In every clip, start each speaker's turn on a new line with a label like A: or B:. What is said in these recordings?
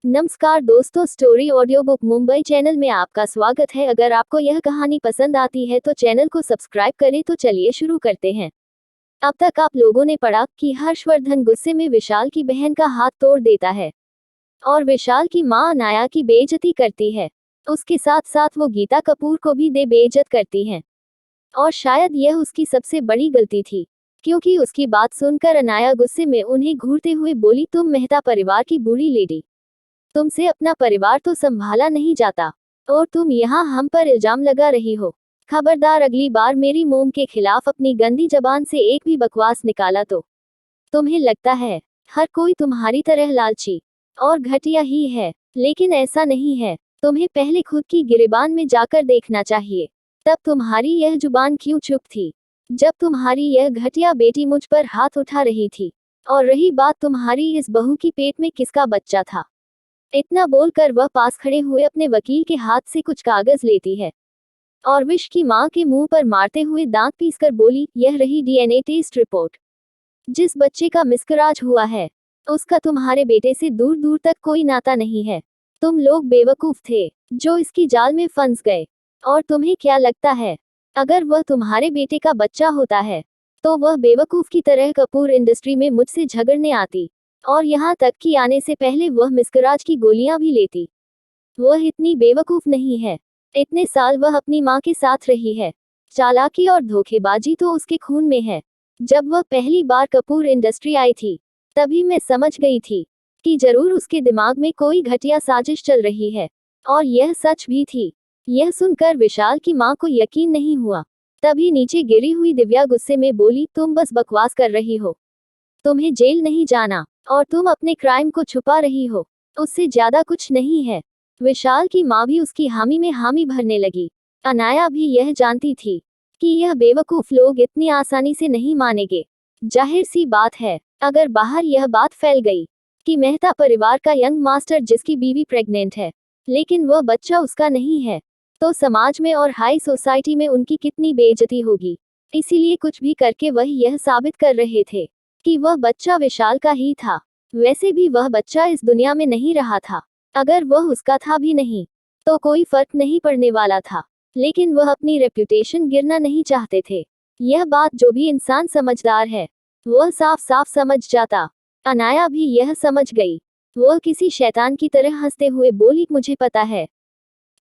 A: नमस्कार दोस्तों, story audio book Mumbai channel में आपका स्वागत है। अगर आपको यह कहानी पसंद आती है तो चैनल को सब्सक्राइब करें। तो चलिए शुरू करते हैं। अब तक आप लोगों ने पढ़ा कि हर्षवर्धन गुस्से में विशाल की बहन का हाथ तोड़ देता है और विशाल की मां अनाया की बेइज्जती करती है। उसके साथ साथ वो गीता कपूर को भी बेइज्जत करती हैं। और शायद यह उसकी सबसे बड़ी गलती थी, क्योंकि उसकी बात सुनकर अनाया गुस्से में उन्हें घूरते हुए बोली, तुम मेहता परिवार की बूढ़ी लेडी, तुमसे अपना परिवार तो संभाला नहीं जाता और तुम यहाँ हम पर इल्जाम लगा रही हो। खबरदार, अगली बार मेरी मोम के खिलाफ अपनी गंदी जबान से एक भी बकवास निकाला तो तुम्हें लगता है हर कोई तुम्हारी तरह लालची और घटिया ही है, लेकिन ऐसा नहीं है। तुम्हें पहले खुद की गिरेबान में जाकर देखना चाहिए, तब तुम्हारी यह जुबान क्यों चुप थी जब तुम्हारी यह घटिया बेटी मुझ पर हाथ उठा रही थी। और रही बात तुम्हारी इस बहू की, पेट में किसका बच्चा था। इतना बोलकर वह पास खड़े हुए अपने वकील के हाथ से कुछ कागज लेती है और विश की मां के मुंह पर मारते हुए दांत पीसकर बोली, यह रही डीएनए टेस्ट रिपोर्ट। जिस बच्चे का मिस्कराज हुआ है उसका तुम्हारे बेटे से दूर दूर तक कोई नाता नहीं है। तुम लोग बेवकूफ थे जो इसकी जाल में फंस गए। और तुम्हें क्या लगता है, अगर वह तुम्हारे बेटे का बच्चा होता है तो वह बेवकूफ की तरह कपूर इंडस्ट्री में मुझसे झगड़ने आती और यहाँ तक कि आने से पहले वह मिस्कराज की गोलियां भी लेती। वह इतनी बेवकूफ नहीं है। इतने साल वह अपनी माँ के साथ रही है। चालाकी और धोखेबाजी तो उसके खून में है। जब वह पहली बार कपूर इंडस्ट्री आई थी तभी मैं समझ गई थी कि जरूर उसके दिमाग में कोई घटिया साजिश चल रही है। और यह सच भी थी। यह सुनकर विशाल की माँ को यकीन नहीं हुआ। तभी नीचे गिरी हुई दिव्या गुस्से में बोली, तुम बस बकवास कर रही हो। तुम्हें जेल नहीं जाना और तुम अपने क्राइम को छुपा रही हो, उससे ज्यादा कुछ नहीं है। विशाल की माँ भी उसकी हामी में हामी भरने लगी। अनाया भी यह जानती थी कि यह बेवकूफ लोग इतनी आसानी से नहीं मानेंगे। जाहिर सी बात है, अगर बाहर यह बात फैल गई कि मेहता परिवार का यंग मास्टर जिसकी बीवी प्रेग्नेंट है लेकिन वह बच्चा उसका नहीं है, तो समाज में और हाई सोसाइटी में उनकी कितनी बेइज्जती होगी। इसीलिए कुछ भी करके वह यह साबित कर रहे थे कि वह बच्चा विशाल का ही था। वैसे भी वह बच्चा इस दुनिया में नहीं रहा था। अगर वह उसका था भी नहीं तो कोई फर्क नहीं पड़ने वाला था, लेकिन वह अपनी रेप्यूटेशन गिरना नहीं चाहते थे। यह बात जो भी इंसान समझदार है वह साफ साफ समझ जाता। अनाया भी यह समझ गई। वह किसी शैतान की तरह हंसते हुए बोली, मुझे पता है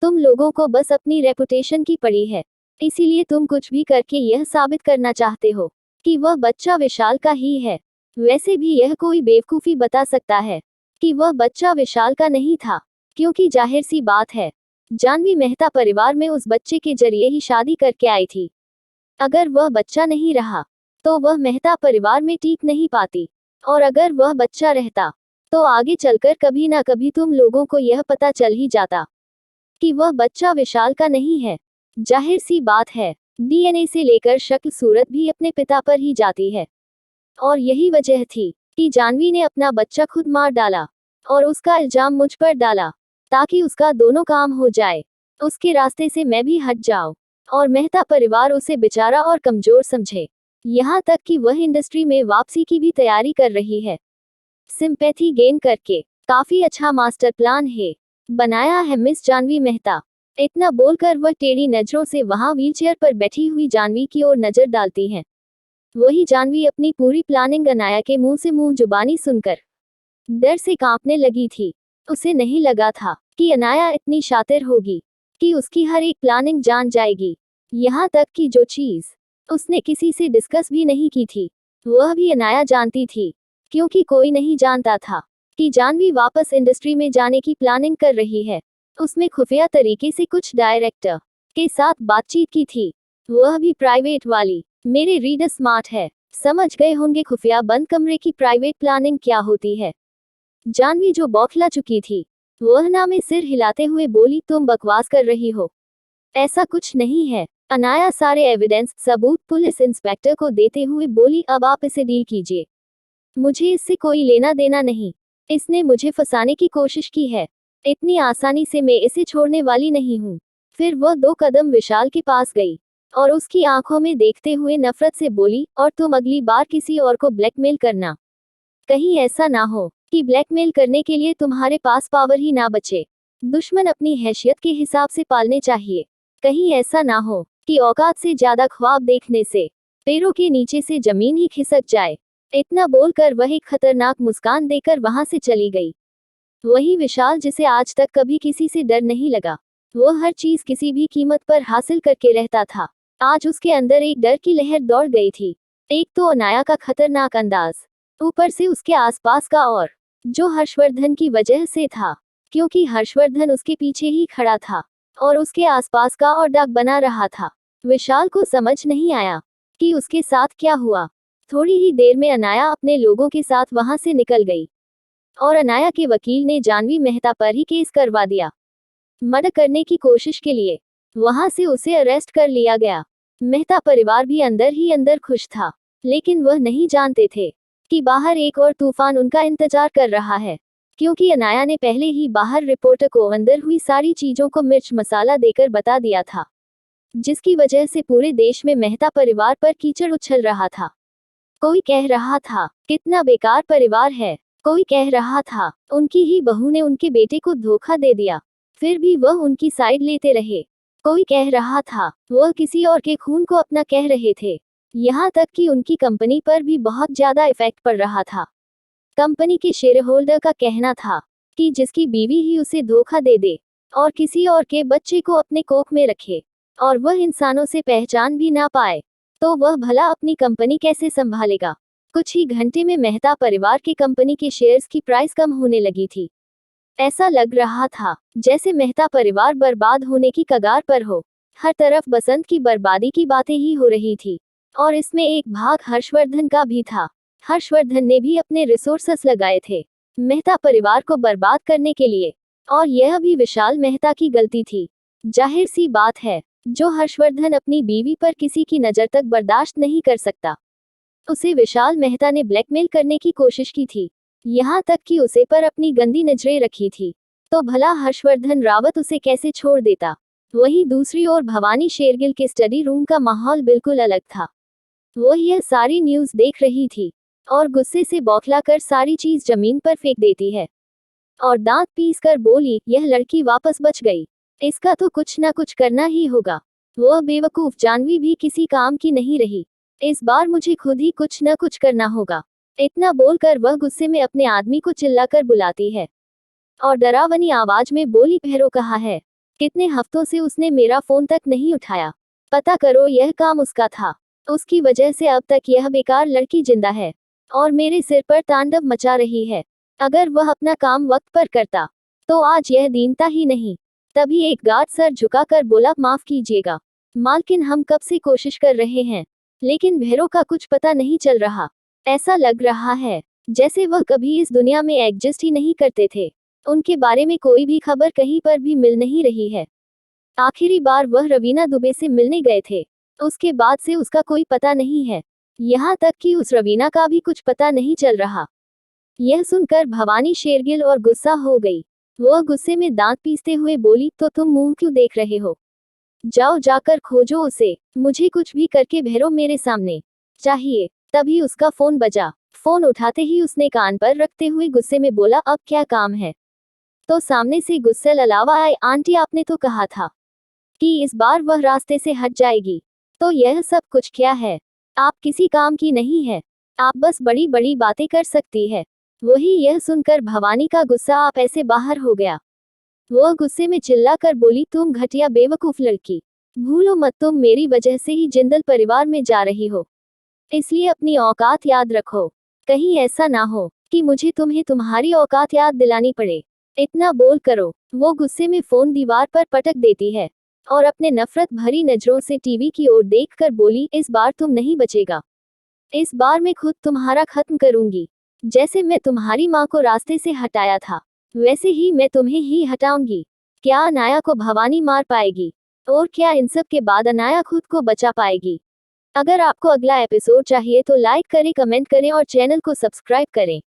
A: तुम लोगों को बस अपनी रेपुटेशन की पड़ी है, इसीलिए तुम कुछ भी करके यह साबित करना चाहते हो कि वह बच्चा विशाल का ही है। वैसे भी यह कोई बेवकूफी बता सकता है कि वह बच्चा विशाल का नहीं था, क्योंकि जाहिर सी बात है, जानवी मेहता परिवार में उस बच्चे के जरिए ही शादी करके आई थी। अगर वह बच्चा नहीं रहा तो वह मेहता परिवार में टिक नहीं पाती, और अगर वह बच्चा रहता तो आगे चलकर कभी ना कभी तुम लोगों को यह पता चल ही जाता कि वह बच्चा विशाल का नहीं है। जाहिर सी बात है, डीएनए से लेकर शक्ल सूरत भी अपने पिता पर ही जाती है। और यही वजह थी कि जानवी ने अपना बच्चा खुद मार डाला और उसका इल्जाम मुझ पर डाला, ताकि उसका दोनों काम हो जाए। उसके रास्ते से मैं भी हट जाऊं और मेहता परिवार उसे बेचारा और कमजोर समझे। यहाँ तक कि वह इंडस्ट्री में वापसी की भी तैयारी कर रही है, सिंपैथी गेन करके। काफी अच्छा मास्टर प्लान है बनाया है मिस जानवी मेहता। इतना बोलकर वह टेढ़ी नजरों से वहां व्हीलचेयर पर बैठी हुई जानवी की ओर नजर डालती हैं। वही जानवी अपनी पूरी प्लानिंग अनाया के मुंह से मुंह जुबानी सुनकर डर से कांपने लगी थी। उसे नहीं लगा था कि अनाया इतनी शातिर होगी कि उसकी हर एक प्लानिंग जान जाएगी। यहाँ तक कि जो चीज उसने किसी से डिस्कस भी नहीं की थी वह भी अनाया जानती थी, क्योंकि कोई नहीं जानता था कि जानवी वापस इंडस्ट्री में जाने की प्लानिंग कर रही है। उसमें खुफिया तरीके से कुछ डायरेक्टर के साथ बातचीत की थी, वह भी प्राइवेट वाली। मेरे रीडर स्मार्ट है, समझ गए होंगे खुफिया बंद कमरे की प्राइवेट प्लानिंग क्या होती है। जानवी जो बौखला चुकी थी वह ना में सिर हिलाते हुए बोली, तुम बकवास कर रही हो, ऐसा कुछ नहीं है। अनाया सारे एविडेंस सबूत पुलिस इंस्पेक्टर को देते हुए बोली, अब आप इसे डील कीजिए, मुझे इससे कोई लेना देना नहीं। इसने मुझे फंसाने की कोशिश की है, इतनी आसानी से मैं इसे छोड़ने वाली नहीं हूँ। फिर वह 2 कदम विशाल के पास गई और उसकी आंखों में देखते हुए नफरत से बोली, और तुम अगली बार किसी और को ब्लैकमेल करना, कहीं ऐसा ना हो कि ब्लैकमेल करने के लिए तुम्हारे पास पावर ही ना बचे। दुश्मन अपनी हैसियत के हिसाब से पालने चाहिए। कहीं ऐसा ना हो कि औकात से ज्यादा ख्वाब देखने से पैरों के नीचे से जमीन ही खिसक जाए। इतना बोलकर वह एक खतरनाक मुस्कान देकर वहां से चली गई। वही विशाल जिसे आज तक कभी किसी से डर नहीं लगा, वो हर चीज किसी भी कीमत पर हासिल करके रहता था, आज उसके अंदर एक डर की लहर दौड़ गई थी। एक तो अनाया का खतरनाक अंदाज, ऊपर से उसके आसपास का और जो हर्षवर्धन की वजह से था, क्योंकि हर्षवर्धन उसके पीछे ही खड़ा था और उसके आसपास का और दाग बना रहा था। विशाल को समझ नहीं आया कि उसके साथ क्या हुआ। थोड़ी ही देर में अनाया अपने लोगों के साथ वहां से निकल गई और अनाया के वकील ने जानवी मेहता पर ही केस करवा दिया। मर्डर करने की कोशिश के लिए वहां से उसे अरेस्ट कर लिया गया। मेहता परिवार भी अंदर ही अंदर खुश था, लेकिन वह नहीं जानते थे कि बाहर एक और तूफान उनका इंतजार कर रहा है, क्योंकि अनाया ने पहले ही बाहर रिपोर्टर को अंदर हुई सारी चीजों को मिर्च मसाला देकर बता दिया था, जिसकी वजह से पूरे देश में मेहता परिवार पर कीचड़ उछल रहा था। कोई कह रहा था कितना बेकार परिवार है, कोई कह रहा था उनकी ही बहू ने उनके बेटे को धोखा दे दिया, फिर भी वह उनकी साइड लेते रहे। कोई कह रहा था वह किसी और के खून को अपना कह रहे थे। यहाँ तक कि उनकी कंपनी पर भी बहुत ज्यादा इफेक्ट पड़ रहा था। कंपनी के शेयर होल्डर का कहना था कि जिसकी बीवी ही उसे धोखा दे दे और किसी और के बच्चे को अपने कोख में रखे और वह इंसानों से पहचान भी ना पाए, तो वह भला अपनी कंपनी कैसे संभालेगा। कुछ ही घंटे में मेहता परिवार के कंपनी के शेयर्स की प्राइस कम होने लगी थी। ऐसा लग रहा था जैसे मेहता परिवार बर्बाद होने की कगार पर हो। हर तरफ बसंत की बर्बादी की बातें ही हो रही थी और इसमें एक भाग हर्षवर्धन का भी था। हर्षवर्धन ने भी अपने रिसोर्सेस लगाए थे मेहता परिवार को बर्बाद करने के लिए, और यह भी विशाल मेहता की गलती थी। जाहिर सी बात है, जो हर्षवर्धन अपनी बीवी पर किसी की नजर तक बर्दाश्त नहीं कर सकता, उसे विशाल मेहता ने ब्लैकमेल करने की कोशिश की थी, यहाँ तक कि उसे पर अपनी गंदी नजरें रखी थी। तो भला हर्षवर्धन रावत उसे कैसे छोड़ देता। वहीं दूसरी ओर भवानी शेरगिल के स्टडी रूम का माहौल बिल्कुल अलग था। वो यह सारी न्यूज़ देख रही थी और गुस्से से बौखलाकर सारी चीज जमीन पर फेंक देती है और दांत पीस कर बोली, यह लड़की वापस बच गई, इसका तो कुछ ना कुछ करना ही होगा। वह बेवकूफ जानवी भी किसी काम की नहीं रही, इस बार मुझे खुद ही कुछ न कुछ करना होगा। इतना बोलकर वह गुस्से में अपने आदमी को चिल्लाकर बुलाती है और डरावनी आवाज में बोली, भैरो कहाँ है? कितने हफ्तों से उसने मेरा फोन तक नहीं उठाया, पता करो यह काम उसका था, उसकी वजह से अब तक यह बेकार लड़की जिंदा है और मेरे सिर पर तांडव मचा रही है। अगर वह अपना काम वक्त पर करता तो आज यह दीनता ही नहीं। तभी एक गार्ड सर झुकाकर बोला, माफ कीजिएगा मालकिन, हम कब से कोशिश कर रहे हैं, लेकिन भैरो का कुछ पता नहीं चल रहा। ऐसा लग रहा है जैसे वह कभी इस दुनिया में एग्जिस्ट ही नहीं करते थे। उनके बारे में कोई भी खबर कहीं पर भी मिल नहीं रही है। आखिरी बार वह रवीना दुबे से मिलने गए थे, उसके बाद से उसका कोई पता नहीं है। यहाँ तक कि उस रवीना का भी कुछ पता नहीं चल रहा। यह सुनकर भवानी शेरगिल और गुस्सा हो गई। वह गुस्से में दांत पीसते हुए बोली, तो तुम मुंह क्यों देख रहे हो? जाओ जाकर खोजो उसे, मुझे कुछ भी करके भैरो मेरे सामने चाहिए। तभी उसका फोन बजा। फोन उठाते ही उसने कान पर रखते हुए गुस्से में बोला, अब क्या काम है? तो सामने से गुस्से अलावा आए, आंटी आपने तो कहा था कि इस बार वह रास्ते से हट जाएगी, तो यह सब कुछ क्या है? आप किसी काम की नहीं है, आप बस बड़ी बड़ी बातें कर सकती है। वही यह सुनकर भवानी का गुस्सा आप ऐसे बाहर हो गया। वह गुस्से में चिल्लाकर बोली, तुम घटिया बेवकूफ लड़की, भूलो मत तुम मेरी वजह से ही जिंदल परिवार में जा रही हो, इसलिए अपनी औकात याद रखो। कहीं ऐसा ना हो कि मुझे तुम्हें तुम्हारी औकात याद दिलानी पड़े। इतना बोल करो वो गुस्से में फोन दीवार पर पटक देती है और अपने नफरत भरी नजरों से टीवी की ओर देखकर बोली, इस बार तुम नहीं बचेगा, इस बार मैं खुद तुम्हारा खत्म करूंगी। जैसे मैं तुम्हारी माँ को रास्ते से हटाया था, वैसे ही मैं तुम्हें ही हटाऊंगी। क्या अनाया को भवानी मार पाएगी? और क्या इन सब के बाद अनाया खुद को बचा पाएगी? अगर आपको अगला एपिसोड चाहिए तो लाइक करें, कमेंट करें और चैनल को सब्सक्राइब करें।